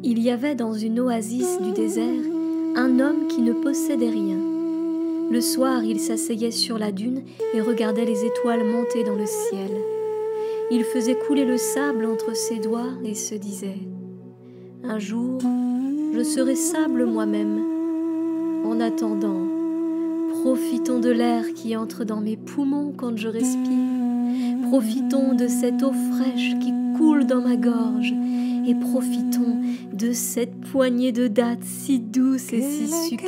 Il y avait dans une oasis du désert un homme qui ne possédait rien. Le soir, il s'asseyait sur la dune et regardait les étoiles monter dans le ciel. Il faisait couler le sable entre ses doigts et se disait « Un jour, je serai sable moi-même. En attendant, profitons de l'air qui entre dans mes poumons quand je respire. Profitons de cette eau fraîche qui coule dans ma gorge. Et profitons de cette poignée de dattes si douce et si sucrée. »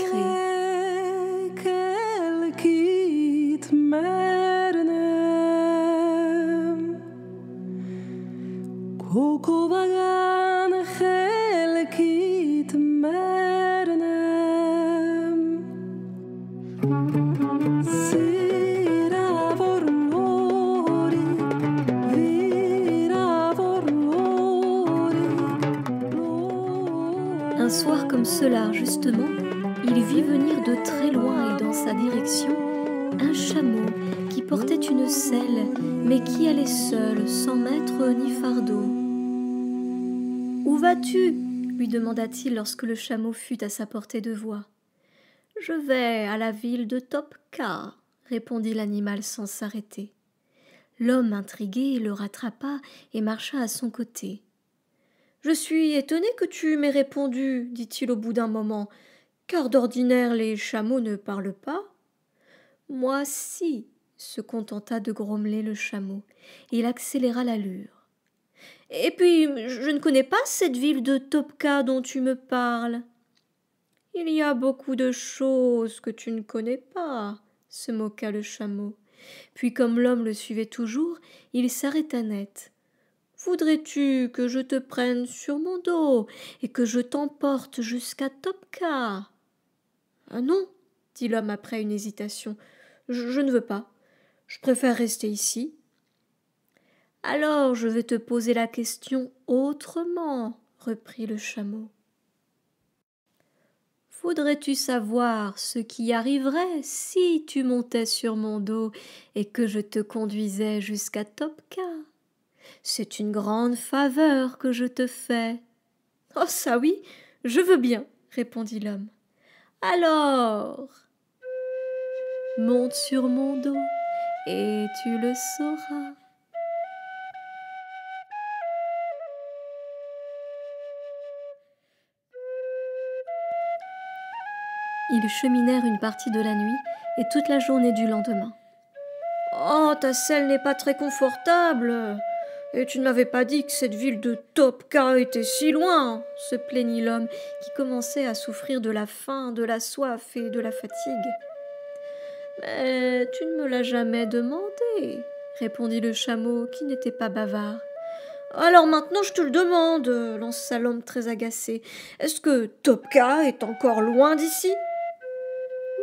Un soir comme cela, justement, il vit venir de très loin et dans sa direction un chameau qui portait une selle, mais qui allait seul, sans maître ni fardeau. « Où vas-tu » lui demanda-t-il lorsque le chameau fut à sa portée de voix. « Je vais à la ville de Topka » répondit l'animal sans s'arrêter. L'homme intrigué le rattrapa et marcha à son côté. « Je suis étonné que tu m'aies répondu, dit-il au bout d'un moment, car d'ordinaire les chameaux ne parlent pas. Moi si, se contenta de grommeler le chameau, et il accéléra l'allure. Et puis, je ne connais pas cette ville de Topka dont tu me parles. Il y a beaucoup de choses que tu ne connais pas, se moqua le chameau. Puis, comme l'homme le suivait toujours, il s'arrêta net. Voudrais-tu que je te prenne sur mon dos et que je t'emporte jusqu'à Topka ? Ah non, dit l'homme après une hésitation, je ne veux pas. Je préfère rester ici. Alors je vais te poser la question autrement, reprit le chameau. Voudrais-tu savoir ce qui arriverait si tu montais sur mon dos et que je te conduisais jusqu'à Topka ? C'est une grande faveur que je te fais. « Oh ça oui, je veux bien, répondit l'homme. Alors, monte sur mon dos et tu le sauras. » Ils cheminèrent une partie de la nuit et toute la journée du lendemain. « Oh, ta selle n'est pas très confortable. Et tu ne m'avais pas dit que cette ville de Topka était si loin, » se plaignit l'homme qui commençait à souffrir de la faim, de la soif et de la fatigue. « Mais tu ne me l'as jamais demandé, » répondit le chameau qui n'était pas bavard. « Alors maintenant je te le demande, » lança l'homme très agacé. « Est-ce que Topka est encore loin d'ici ?»«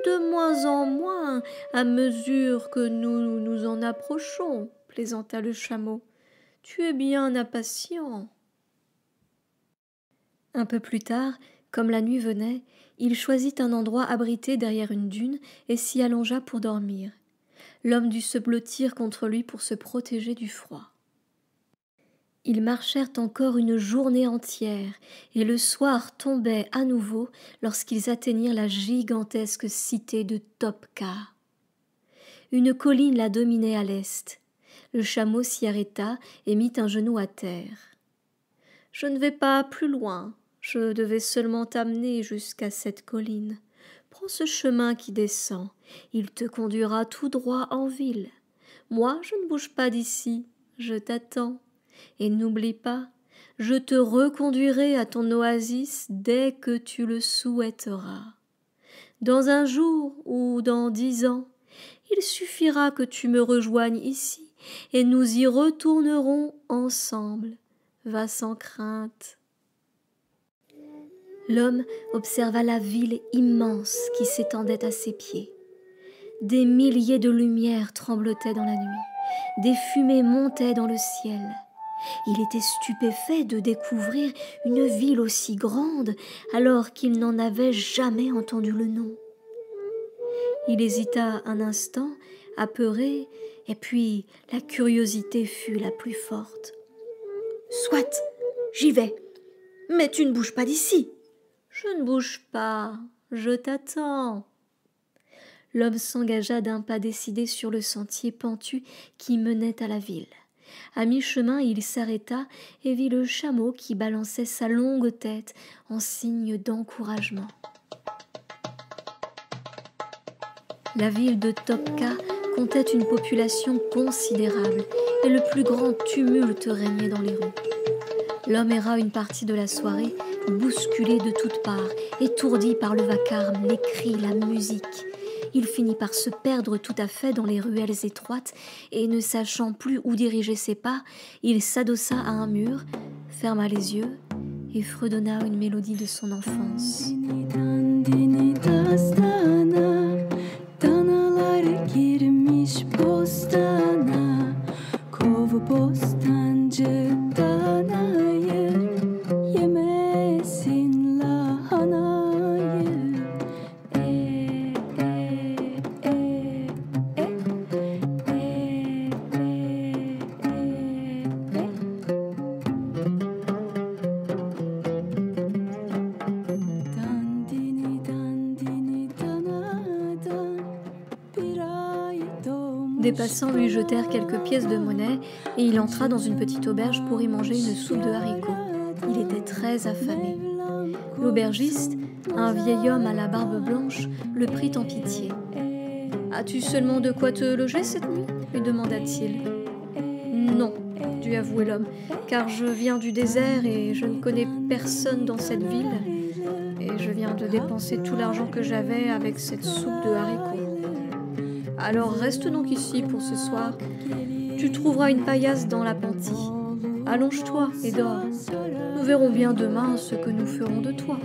De moins en moins à mesure que nous nous en approchons, » plaisanta le chameau. « Tu es bien impatient. » Un peu plus tard, comme la nuit venait, il choisit un endroit abrité derrière une dune et s'y allongea pour dormir. L'homme dut se blottir contre lui pour se protéger du froid. Ils marchèrent encore une journée entière, et le soir tombait à nouveau lorsqu'ils atteignirent la gigantesque cité de Topka. Une colline la dominait à l'est. Le chameau s'y arrêta et mit un genou à terre. « Je ne vais pas plus loin, je devais seulement t'amener jusqu'à cette colline. Prends ce chemin qui descend, il te conduira tout droit en ville. Moi, je ne bouge pas d'ici, je t'attends. Et n'oublie pas, je te reconduirai à ton oasis dès que tu le souhaiteras. Dans un jour ou dans 10 ans, il suffira que tu me rejoignes ici, et nous y retournerons ensemble. Va sans crainte. » L'homme observa la ville immense qui s'étendait à ses pieds. Des milliers de lumières tremblotaient dans la nuit, des fumées montaient dans le ciel. Il était stupéfait de découvrir une ville aussi grande alors qu'il n'en avait jamais entendu le nom. Il hésita un instant, apeuré, et puis la curiosité fut la plus forte. « Soit, j'y vais, mais tu ne bouges pas d'ici. »« Je ne bouge pas, je t'attends. » L'homme s'engagea d'un pas décidé sur le sentier pentu qui menait à la ville. À mi-chemin, il s'arrêta et vit le chameau qui balançait sa longue tête en signe d'encouragement. La ville de Topka comptait une population considérable et le plus grand tumulte régnait dans les rues. L'homme erra une partie de la soirée, bousculé de toutes parts, étourdi par le vacarme, les cris, la musique. Il finit par se perdre tout à fait dans les ruelles étroites et, ne sachant plus où diriger ses pas, il s'adossa à un mur, ferma les yeux et fredonna une mélodie de son enfance. Des passants lui jetèrent quelques pièces de monnaie et il entra dans une petite auberge pour y manger une soupe de haricots. Il était très affamé. L'aubergiste, un vieil homme à la barbe blanche, le prit en pitié. « As-tu seulement de quoi te loger cette nuit ?» lui demanda-t-il. « Non, » dut avouer l'homme, « car je viens du désert et je ne connais personne dans cette ville, et je viens de dépenser tout l'argent que j'avais avec cette soupe de haricots. Alors reste donc ici pour ce soir. Tu trouveras une paillasse dans l'appentis. Allonge-toi et dors. Nous verrons bien demain ce que nous ferons de toi. »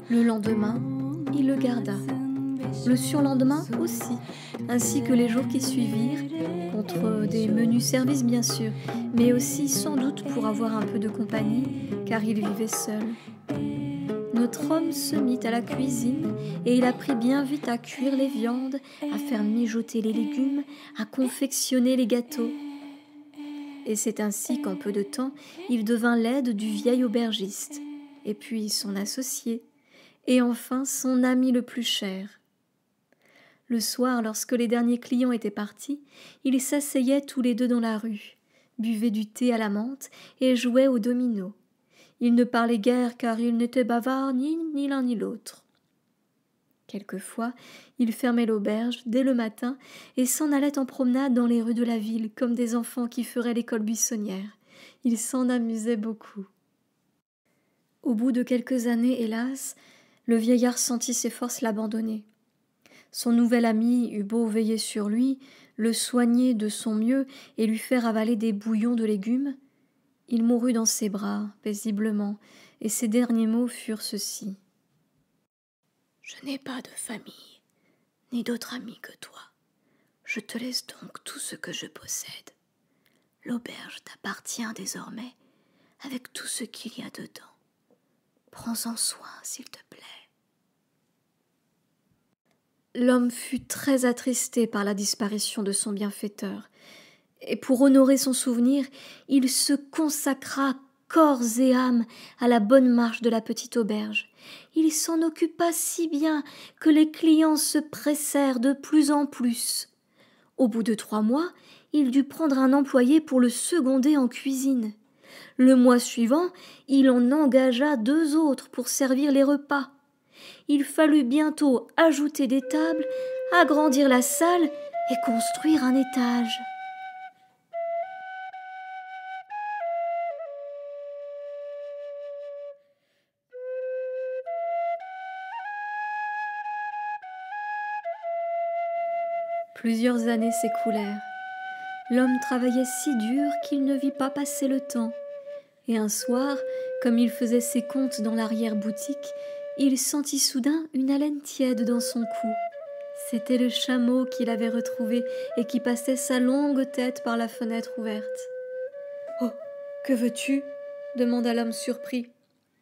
Le lendemain, il le garda. Le surlendemain aussi, ainsi que les jours qui suivirent, contre des menus services bien sûr, mais aussi sans doute pour avoir un peu de compagnie, car il vivait seul. Notre homme se mit à la cuisine et il apprit bien vite à cuire les viandes, à faire mijoter les légumes, à confectionner les gâteaux. Et c'est ainsi qu'en peu de temps, il devint l'aide du vieil aubergiste, et puis son associé, et enfin son ami le plus cher. Le soir, lorsque les derniers clients étaient partis, ils s'asseyaient tous les deux dans la rue, buvaient du thé à la menthe et jouaient aux dominos. Ils ne parlaient guère car ils n'étaient bavards ni l'un ni l'autre. Quelquefois, ils fermaient l'auberge dès le matin et s'en allaient en promenade dans les rues de la ville comme des enfants qui feraient l'école buissonnière. Ils s'en amusaient beaucoup. Au bout de quelques années, hélas, le vieillard sentit ses forces l'abandonner. Son nouvel ami eut beau veiller sur lui, le soigner de son mieux et lui faire avaler des bouillons de légumes, il mourut dans ses bras, paisiblement, et ses derniers mots furent ceux-ci. « Je n'ai pas de famille, ni d'autres amis que toi. Je te laisse donc tout ce que je possède. L'auberge t'appartient désormais, avec tout ce qu'il y a dedans. Prends-en soin, s'il te plaît. » L'homme fut très attristé par la disparition de son bienfaiteur, et pour honorer son souvenir, il se consacra corps et âme à la bonne marche de la petite auberge. Il s'en occupa si bien que les clients se pressèrent de plus en plus. Au bout de 3 mois, il dut prendre un employé pour le seconder en cuisine. Le mois suivant, il en engagea 2 autres pour servir les repas. Il fallut bientôt ajouter des tables, agrandir la salle et construire un étage. Plusieurs années s'écoulèrent. L'homme travaillait si dur qu'il ne vit pas passer le temps. Et un soir, comme il faisait ses comptes dans l'arrière-boutique, il sentit soudain une haleine tiède dans son cou. C'était le chameau qu'il avait retrouvé et qui passait sa longue tête par la fenêtre ouverte. « Oh, que veux-tu » demanda l'homme surpris.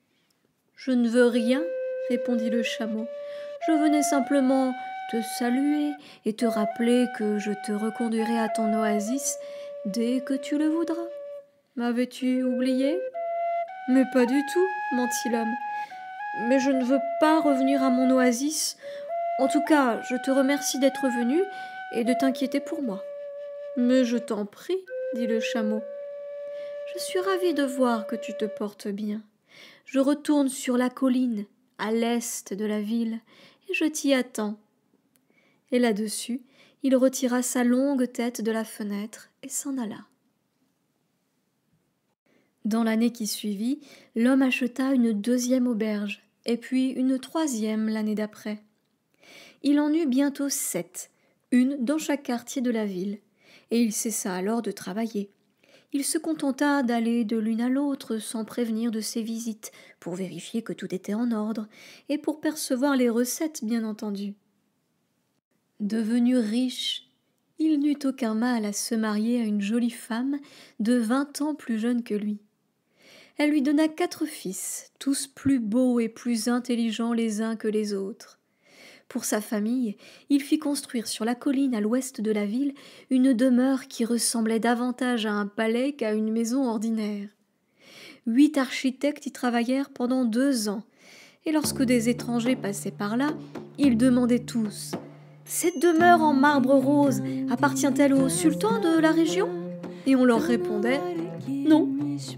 « Je ne veux rien, » répondit le chameau. « Je venais simplement te saluer et te rappeler que je te reconduirai à ton oasis dès que tu le voudras. M'avais-tu oublié ?»« Mais pas du tout, » mentit l'homme. « Mais je ne veux pas revenir à mon oasis. En tout cas, je te remercie d'être venu et de t'inquiéter pour moi. »« Mais je t'en prie, » dit le chameau. « Je suis ravi de voir que tu te portes bien. Je retourne sur la colline, à l'est de la ville, et je t'y attends. » Et là-dessus, il retira sa longue tête de la fenêtre et s'en alla. Dans l'année qui suivit, l'homme acheta une deuxième auberge, et puis une troisième l'année d'après. Il en eut bientôt 7, une dans chaque quartier de la ville, et il cessa alors de travailler. Il se contenta d'aller de l'une à l'autre sans prévenir de ses visites, pour vérifier que tout était en ordre, et pour percevoir les recettes, bien entendu. Devenu riche, il n'eut aucun mal à se marier à une jolie femme de 20 ans plus jeune que lui. Elle lui donna 4 fils, tous plus beaux et plus intelligents les uns que les autres. Pour sa famille, il fit construire sur la colline à l'ouest de la ville une demeure qui ressemblait davantage à un palais qu'à une maison ordinaire. 8 architectes y travaillèrent pendant 2 ans, et lorsque des étrangers passaient par là, ils demandaient tous « Cette demeure en marbre rose appartient-elle au sultan de la région ?» Et on leur répondait « Non,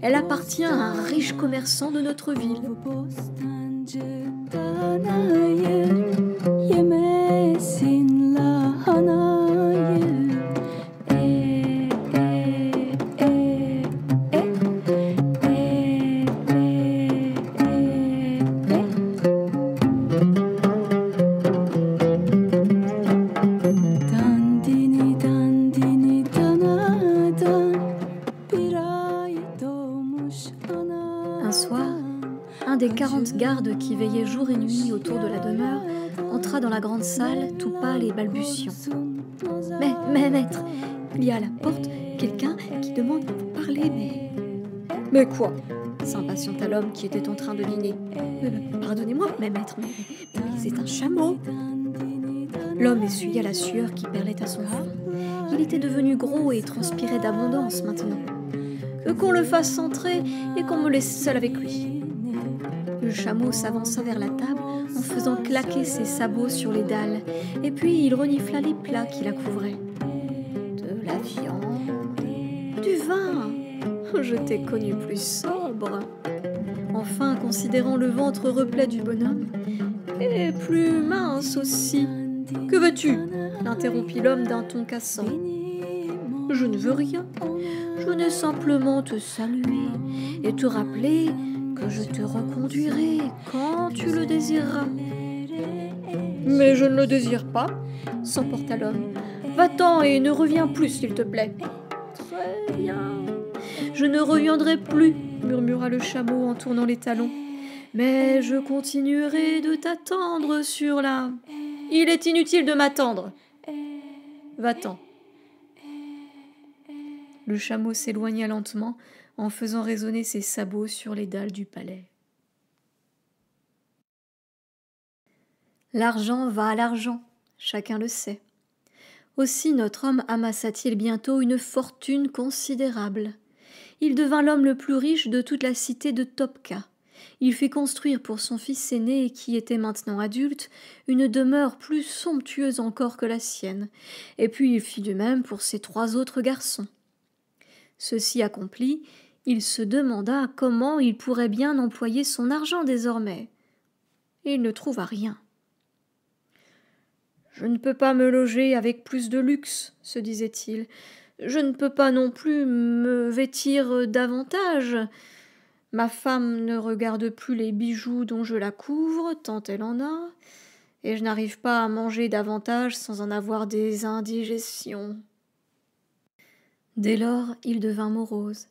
elle appartient à un riche commerçant de notre ville. » Un soir, un des 40 gardes qui veillaient jour et nuit autour de la demeure entra dans la grande salle, tout pâle et balbutiant. « Mais, maître, il y a à la porte quelqu'un qui demande à vous parler, mais... »« Mais quoi ?» s'impatienta l'homme qui était en train de dîner. « Pardonnez-moi, mais maître, mais c'est un chameau !» L'homme essuya la sueur qui perlait à son front. Il était devenu gros et transpirait d'abondance maintenant. « Qu'on le fasse entrer et qu'on me laisse seul avec lui. » Le chameau s'avança vers la table en faisant claquer ses sabots sur les dalles, et puis il renifla les plats qui la couvraient. « De la viande, du vin. Je t'ai connu plus sobre. » Enfin, considérant le ventre replet du bonhomme, « et plus mince aussi. »« Que veux-tu » l'interrompit l'homme d'un ton cassant. « Je ne veux rien. Je venais simplement te saluer et te rappeler que je te reconduirai quand tu le désireras. »« Mais je ne le désire pas, » s'emporta l'homme. « Va-t'en et ne reviens plus, s'il te plaît. »« Très bien. Je ne reviendrai plus, » murmura le chameau en tournant les talons. « Mais je continuerai de t'attendre sur la... »« Il est inutile de m'attendre. Va-t'en. » Le chameau s'éloigna lentement en faisant résonner ses sabots sur les dalles du palais. L'argent va à l'argent, chacun le sait. Aussi notre homme amassa-t-il bientôt une fortune considérable. Il devint l'homme le plus riche de toute la cité de Topka. Il fit construire pour son fils aîné, qui était maintenant adulte, une demeure plus somptueuse encore que la sienne, et puis il fit de même pour ses 3 autres garçons. Ceci accompli, il se demanda comment il pourrait bien employer son argent désormais. Il ne trouva rien. « Je ne peux pas me loger avec plus de luxe, » se disait-il. « Je ne peux pas non plus me vêtir davantage. Ma femme ne regarde plus les bijoux dont je la couvre, tant elle en a. et je n'arrive pas à manger davantage sans en avoir des indigestions. » Dès lors, il devint morose.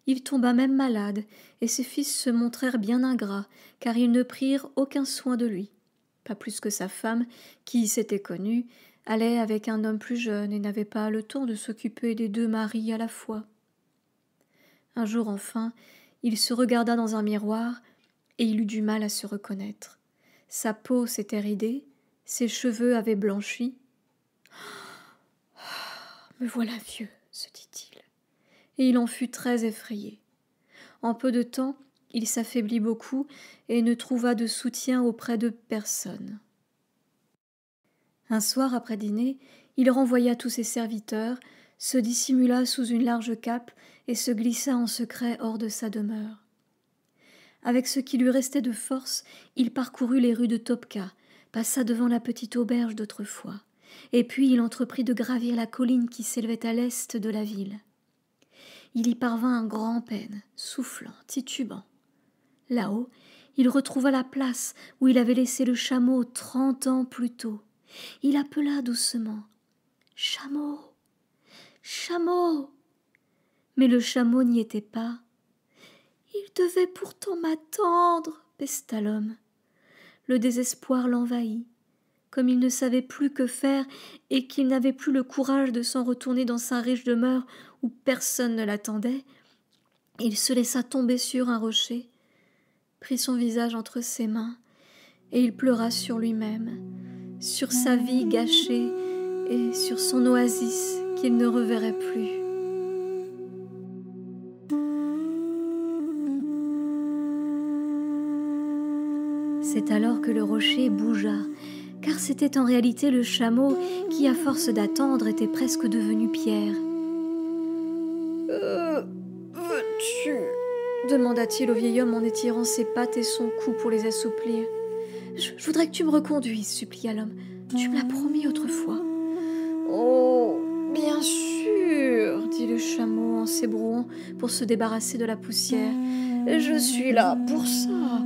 Il tomba même malade, et ses fils se montrèrent bien ingrats, car ils ne prirent aucun soin de lui. Pas plus que sa femme, qui s'était connue, allait avec un homme plus jeune et n'avait pas le temps de s'occuper des 2 maris à la fois. Un jour enfin, il se regarda dans un miroir, et il eut du mal à se reconnaître. Sa peau s'était ridée, ses cheveux avaient blanchi. « Me voilà vieux, » se dit-il, et il en fut très effrayé. En peu de temps, il s'affaiblit beaucoup et ne trouva de soutien auprès de personne. Un soir après dîner, il renvoya tous ses serviteurs, se dissimula sous une large cape et se glissa en secret hors de sa demeure. Avec ce qui lui restait de force, il parcourut les rues de Topka, passa devant la petite auberge d'autrefois, et puis il entreprit de gravir la colline qui s'élevait à l'est de la ville. Il y parvint à grand-peine, soufflant, titubant. Là-haut, il retrouva la place où il avait laissé le chameau 30 ans plus tôt. Il appela doucement « Chameau, chameau !» Mais le chameau n'y était pas. « Il devait pourtant m'attendre !» pesta l'homme. Le désespoir l'envahit. Comme il ne savait plus que faire et qu'il n'avait plus le courage de s'en retourner dans sa riche demeure où personne ne l'attendait, il se laissa tomber sur un rocher, prit son visage entre ses mains et il pleura sur lui-même, sur sa vie gâchée et sur son oasis qu'il ne reverrait plus. C'est alors que le rocher bougea, car c'était en réalité le chameau qui, à force d'attendre, était presque devenu pierre. « Veux-tu » demanda-t-il au vieil homme en étirant ses pattes et son cou pour les assouplir. « Je voudrais que tu me reconduises, » supplia l'homme. « Tu me l'as promis autrefois. »« Oh, bien sûr, » dit le chameau en s'ébrouant pour se débarrasser de la poussière. « Je suis là pour ça.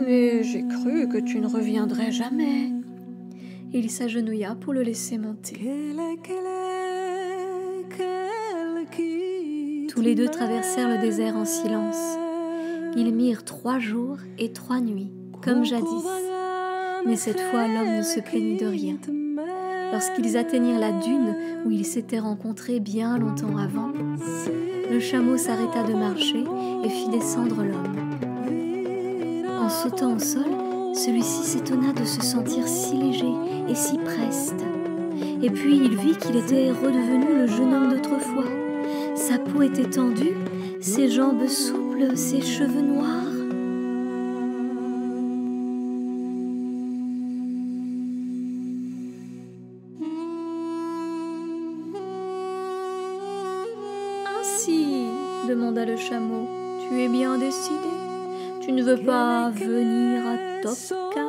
Mais j'ai cru que tu ne reviendrais jamais. » Il s'agenouilla pour le laisser monter. Tous les deux traversèrent le désert en silence. Ils mirent 3 jours et 3 nuits, comme jadis. Mais cette fois, l'homme ne se plaignit de rien. Lorsqu'ils atteignirent la dune où ils s'étaient rencontrés bien longtemps avant, le chameau s'arrêta de marcher et fit descendre l'homme. En sautant au sol, celui-ci s'étonna de se sentir si léger et si preste. Et puis il vit qu'il était redevenu le jeune homme d'autrefois. Sa peau était tendue, ses jambes souples, ses cheveux noirs. « Ainsi, » demanda le chameau, « tu es bien décidé ? Tu ne veux pas venir à Topka ? »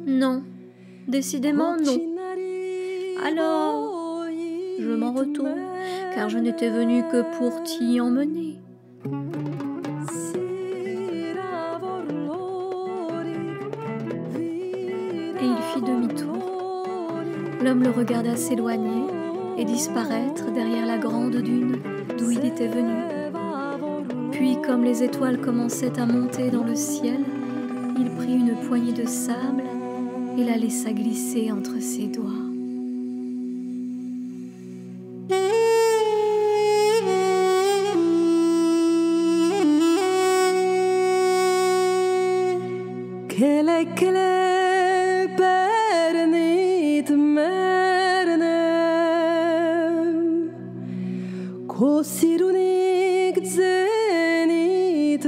Non, décidément non. Alors, je m'en retourne, car je n'étais venu que pour t'y emmener. Et il fit demi-tour. L'homme le regarda s'éloigner et disparaître derrière la grande dune d'où il était venu. Puis, comme les étoiles commençaient à monter dans le ciel, il prit une poignée de sable et la laissa glisser entre ses doigts. Kosirunik zenit